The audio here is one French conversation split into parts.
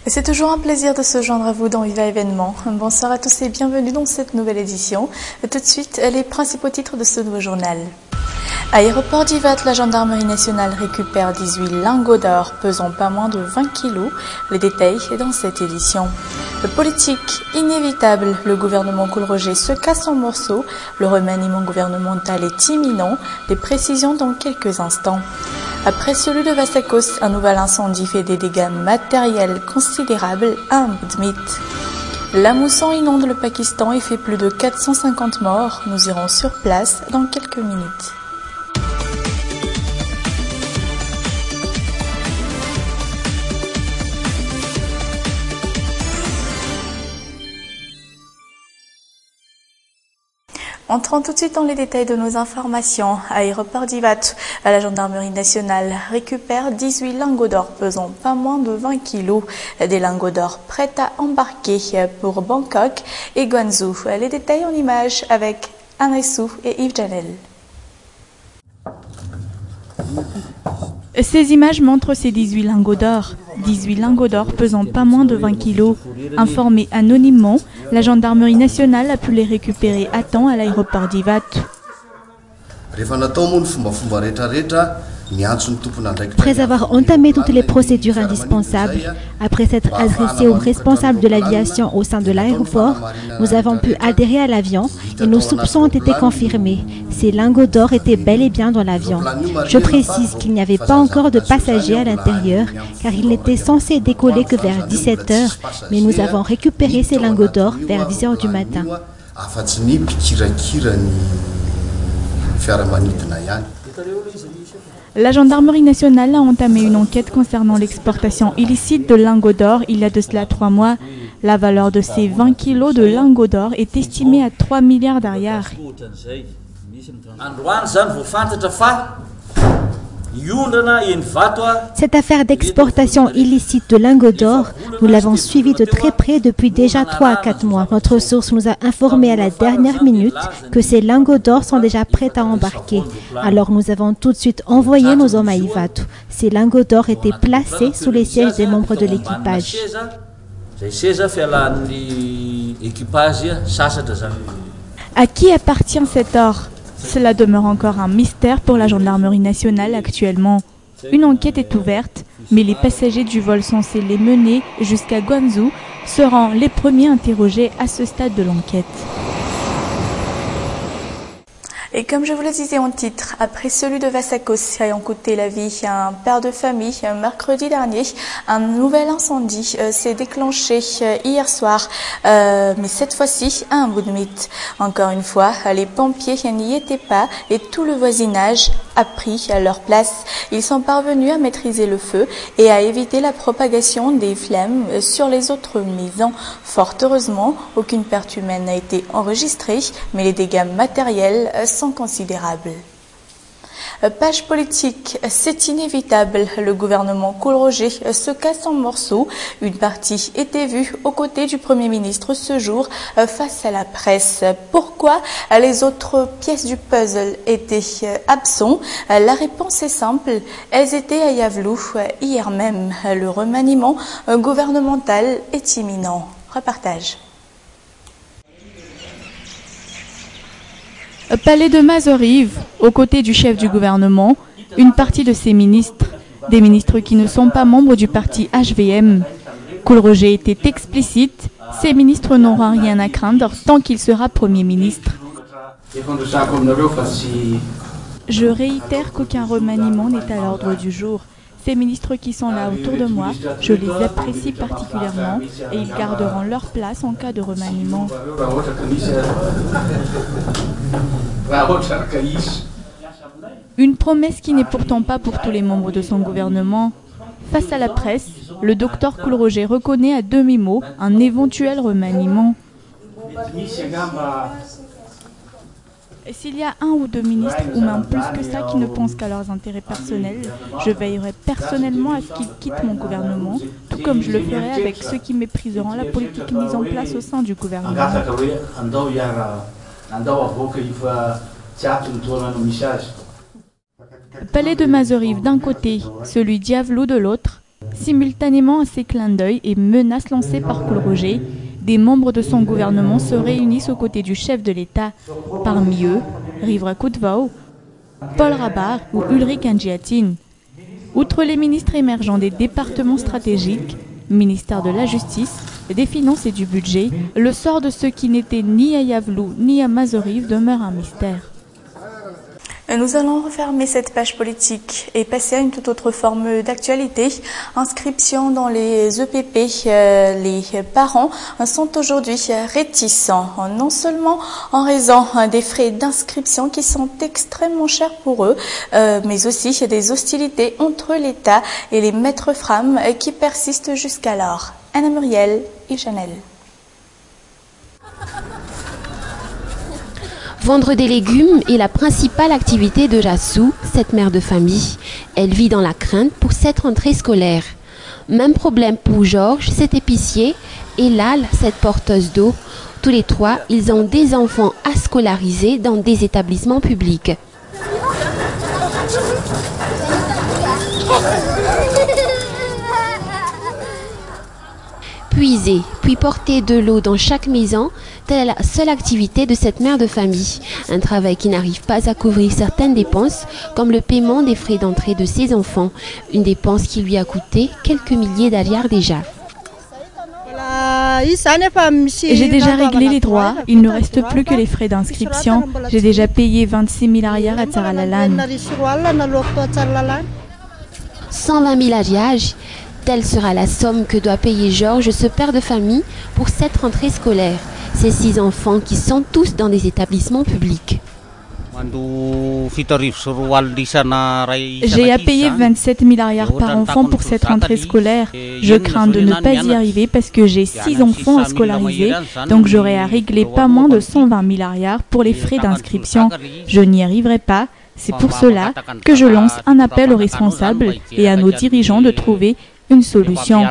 Et c'est toujours un plaisir de se joindre à vous dans Viva Événement. Bonsoir à tous et bienvenue dans cette nouvelle édition. Tout de suite, les principaux titres de ce nouveau journal. Aéroport d'Ivat, la gendarmerie nationale récupère 18 lingots d'or pesant pas moins de 20 kilos. Les détails dans cette édition. Politique inévitable, le gouvernement Coolroger se casse en morceaux. Le remaniement gouvernemental est imminent. Des précisions dans quelques instants. Après celui de Vassakos, un nouvel incendie fait des dégâts matériels considérables à Mbdmit. La mousson inonde le Pakistan et fait plus de 450 morts. Nous irons sur place dans quelques minutes. Entrons tout de suite dans les détails de nos informations. Aéroport d'Ivat, la gendarmerie nationale récupère 18 lingots d'or pesant pas moins de 20 kilos. Des lingots d'or prêts à embarquer pour Bangkok et Guangzhou. Les détails en images avec Anne Rissou et Yves Janel. Ces images montrent ces 18 lingots d'or. 18 lingots d'or pesant pas moins de 20 kilos. Informée anonymement, la gendarmerie nationale a pu les récupérer à temps à l'aéroport d'Ivat. Après avoir entamé toutes les procédures indispensables, après s'être adressé aux responsables de l'aviation au sein de l'aéroport, nous avons pu adhérer à l'avion et nos soupçons ont été confirmés. Ces lingots d'or étaient bel et bien dans l'avion. Je précise qu'il n'y avait pas encore de passagers à l'intérieur car il n'était censé décoller que vers 17 h, mais nous avons récupéré ces lingots d'or vers 10 h du matin. La gendarmerie nationale a entamé une enquête concernant l'exportation illicite de lingots d'or il y a de cela 3 mois. La valeur de ces 20 kilos de lingots d'or est estimée à 3 milliards d'ariars. Cette affaire d'exportation illicite de lingots d'or, nous l'avons suivie de très près depuis déjà 3 à 4 mois. Notre source nous a informé à la dernière minute que ces lingots d'or sont déjà prêts à embarquer. Alors nous avons tout de suite envoyé nos hommes à Ivatu. Ces lingots d'or étaient placés sous les sièges des membres de l'équipage. À qui appartient cet or ? Cela demeure encore un mystère pour la gendarmerie nationale actuellement. Une enquête est ouverte, mais les passagers du vol censé les mener jusqu'à Guangzhou seront les premiers interrogés à ce stade de l'enquête. Et comme je vous le disais en titre, après celui de Vassakos ayant coûté la vie à un père de famille mercredi dernier, un nouvel incendie s'est déclenché hier soir, mais cette fois-ci à Mbdmit. Encore une fois, les pompiers n'y étaient pas et tout le voisinage a pris leur place. Ils sont parvenus à maîtriser le feu et à éviter la propagation des flammes sur les autres maisons. Fort heureusement, aucune perte humaine n'a été enregistrée, mais les dégâts matériels sont considérables. Page politique, c'est inévitable. Le gouvernement Coolroger se casse en morceaux. Une partie était vue aux côtés du Premier ministre ce jour face à la presse. Pourquoi les autres pièces du puzzle étaient absentes? La réponse est simple. Elles étaient à Yavlou hier même. Le remaniement gouvernemental est imminent. Repartage. Palais de Mazorive, aux côtés du chef du gouvernement, une partie de ses ministres, des ministres qui ne sont pas membres du parti HVM. Coolroger était explicite, ces ministres n'auront rien à craindre tant qu'il sera Premier ministre. Je réitère qu'aucun remaniement n'est à l'ordre du jour. Ces ministres qui sont là autour de moi, je les apprécie particulièrement et ils garderont leur place en cas de remaniement. Une promesse qui n'est pourtant pas pour tous les membres de son gouvernement. Face à la presse, le docteur Coolroger reconnaît à demi-mot un éventuel remaniement. Et s'il y a un ou deux ministres, ou même plus que ça, qui ne pensent qu'à leurs intérêts personnels, je veillerai personnellement à ce qu'ils quittent mon gouvernement, tout comme je le ferai avec ceux qui mépriseront la politique mise en place au sein du gouvernement. Palais de Mazorive d'un côté, celui d'Yavlou de l'autre. Simultanément à ces clins d'œil et menaces lancées par Kool Roger, des membres de son gouvernement se réunissent aux côtés du chef de l'État. Parmi eux, Rivra Kutvao, Paul Rabar ou Ulrich Angiatin. Outre les ministres émergents des départements stratégiques, ministère de la Justice, des Finances et du Budget, le sort de ceux qui n'étaient ni à Yavlou ni à Mazoriv demeure un mystère. Nous allons refermer cette page politique et passer à une toute autre forme d'actualité. Inscription dans les EPP. Les parents sont aujourd'hui réticents, non seulement en raison des frais d'inscription qui sont extrêmement chers pour eux, mais aussi des hostilités entre l'État et les maîtres frames qui persistent jusqu'alors. Anna Muriel et Chanel. Vendre des légumes est la principale activité de Jassou, cette mère de famille. Elle vit dans la crainte pour cette rentrée scolaire. Même problème pour Georges, cet épicier, et Lal, cette porteuse d'eau. Tous les trois, ils ont des enfants à scolariser dans des établissements publics. Puiser, puis porter de l'eau dans chaque maison, telle est la seule activité de cette mère de famille. Un travail qui n'arrive pas à couvrir certaines dépenses, comme le paiement des frais d'entrée de ses enfants. Une dépense qui lui a coûté quelques milliers d'aliards déjà. J'ai déjà réglé les droits, il ne reste plus que les frais d'inscription. J'ai déjà payé 26 000 aliards à Tsaralalan. 120 000 aliards. Telle sera la somme que doit payer Georges, ce père de famille, pour cette rentrée scolaire. Ses 6 enfants qui sont tous dans des établissements publics. J'ai à payer 27 000 aliards par enfant pour cette rentrée scolaire. Je crains de ne pas y arriver parce que j'ai 6 enfants à scolariser, donc j'aurai à régler pas moins de 120 000 aliards pour les frais d'inscription. Je n'y arriverai pas. C'est pour cela que je lance un appel aux responsables et à nos dirigeants de trouver une solution.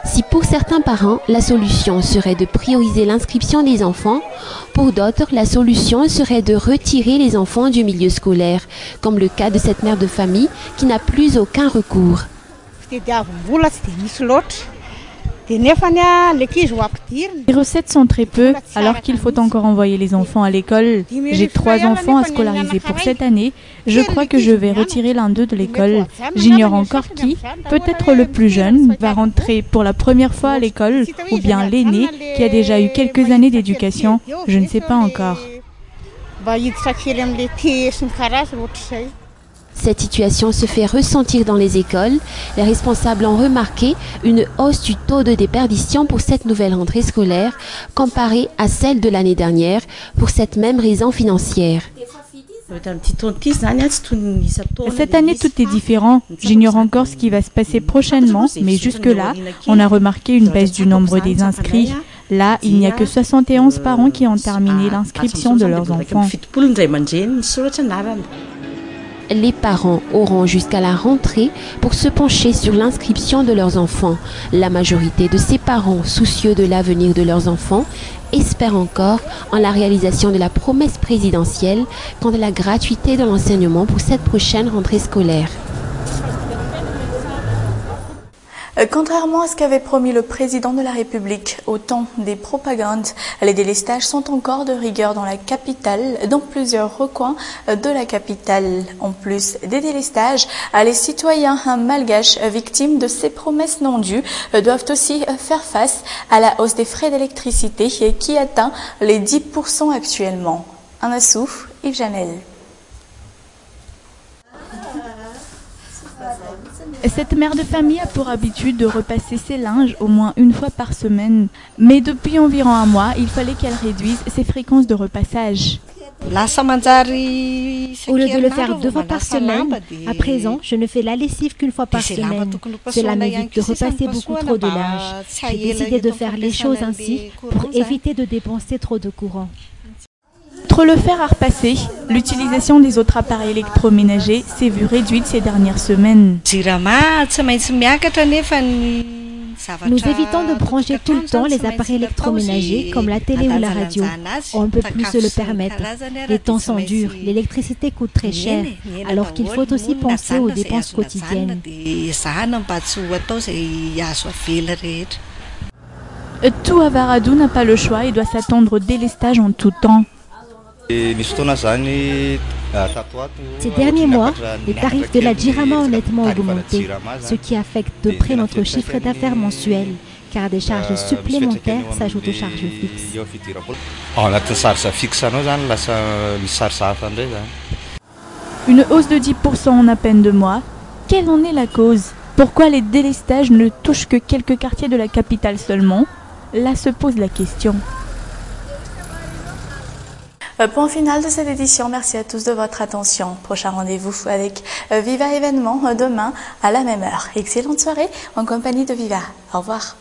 Si pour certains parents, la solution serait de prioriser l'inscription des enfants, pour d'autres, la solution serait de retirer les enfants du milieu scolaire, comme le cas de cette mère de famille qui n'a plus aucun recours. Les recettes sont très peu, alors qu'il faut encore envoyer les enfants à l'école. J'ai 3 enfants à scolariser pour cette année. Je crois que je vais retirer l'un d'eux de l'école. J'ignore encore qui, peut-être le plus jeune, va rentrer pour la première fois à l'école, ou bien l'aîné qui a déjà eu quelques années d'éducation. Je ne sais pas encore. Cette situation se fait ressentir dans les écoles. Les responsables ont remarqué une hausse du taux de déperdition pour cette nouvelle rentrée scolaire comparée à celle de l'année dernière pour cette même raison financière. Cette année, tout est différent. J'ignore encore ce qui va se passer prochainement, mais jusque-là, on a remarqué une baisse du nombre des inscrits. Là, il n'y a que 71 parents qui ont terminé l'inscription de leurs enfants. Les parents auront jusqu'à la rentrée pour se pencher sur l'inscription de leurs enfants. La majorité de ces parents, soucieux de l'avenir de leurs enfants, espèrent encore en la réalisation de la promesse présidentielle quant à la gratuité de l'enseignement pour cette prochaine rentrée scolaire. Contrairement à ce qu'avait promis le président de la République au temps des propagandes, les délestages sont encore de rigueur dans la capitale, dans plusieurs recoins de la capitale. En plus des délestages, les citoyens malgaches victimes de ces promesses non dues doivent aussi faire face à la hausse des frais d'électricité qui atteint les 10% actuellement. Un Assou, Yves Janel. Cette mère de famille a pour habitude de repasser ses linges au moins une fois par semaine. Mais depuis environ un mois, il fallait qu'elle réduise ses fréquences de repassage. Au lieu de le faire 2 fois par semaine, à présent, je ne fais la lessive qu'une fois par semaine. Cela m'évite de repasser beaucoup trop de linge. J'ai décidé de faire les choses ainsi pour éviter de dépenser trop de courant. Outre le fer à repasser, l'utilisation des autres appareils électroménagers s'est vue réduite ces dernières semaines. Nous évitons de brancher tout le temps les appareils électroménagers comme la télé ou la radio. On ne peut plus se le permettre. Les temps sont durs, l'électricité coûte très cher, alors qu'il faut aussi penser aux dépenses quotidiennes. Tout à Varadou n'a pas le choix et doit s'attendre au délestage en tout temps. Ces derniers mois, les tarifs de la Jirama ont nettement augmenté, ce qui affecte de près notre chiffre d'affaires mensuel, car des charges supplémentaires s'ajoutent aux charges fixes. Une hausse de 10% en à peine 2 mois. Quelle en est la cause? Pourquoi les délestages ne touchent que quelques quartiers de la capitale seulement? Là se pose la question. Point final de cette édition. Merci à tous de votre attention. Prochain rendez-vous avec Viva Événement demain à la même heure. Excellente soirée en compagnie de Viva. Au revoir.